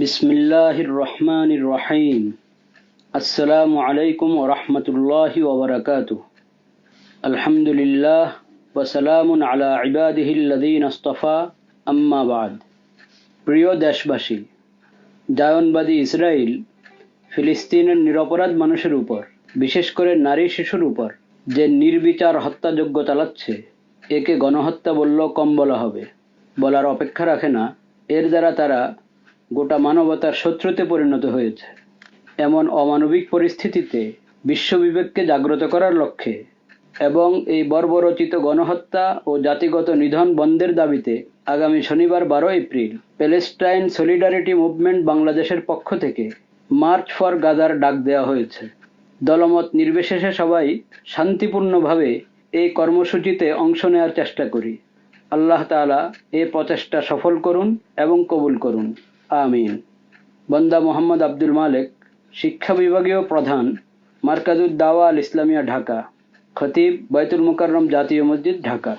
বিসমিল্লাহির রহমানির রহিম। আসসালামু আলাইকুম ওয়া রাহমাতুল্লাহি ওয়া বারাকাতুহু। আলহামদুলিল্লাহ ওয়া সালামুন আলা ইবাদিহিল্লাযীনা ইসতাফা, আম্মা বা'দ। প্রিয় দেশবাসী, জায়নবাদী ইসরায়েল ফিলিস্তিনের নিরপরাধ মানুষের উপর, বিশেষ করে নারী শিশুর উপর যে নির্বিচার হত্যাযজ্ঞ চালাচ্ছে, একে গণহত্যা বললেও কম বলা হবে। বলার অপেক্ষা রাখে না, এর দ্বারা তারা গোটা মানবতার শত্রুতে পরিণত হয়েছে। এমন অমানবিক পরিস্থিতিতে বিশ্ববিবেককে জাগ্রত করার লক্ষ্যে এবং এই বর্বরচিত গণহত্যা ও জাতিগত নিধন বন্ধের দাবিতে আগামী শনিবার 12 এপ্রিল প্যালেস্টাইন সলিডারিটি মুভমেন্ট বাংলাদেশের পক্ষ থেকে মার্চ ফর গাজার ডাক দেওয়া হয়েছে। দলমত নির্বিশেষে সবাই শান্তিপূর্ণভাবে এই কর্মসূচিতে অংশ নেওয়ার চেষ্টা করি। আল্লাহ তাআলা এই প্রচেষ্টা সফল করুন এবং কবুল করুন, আমিন। বন্দা মোহাম্মদ আব্দুল মালেক, শিক্ষা বিভাগীয় প্রধান, মার্কাজুদ দাওয়া আল ইসলামিয়া, ঢাকা। খতিব, বাইতুল মুকাররম জাতীয় মসজিদ, ঢাকা।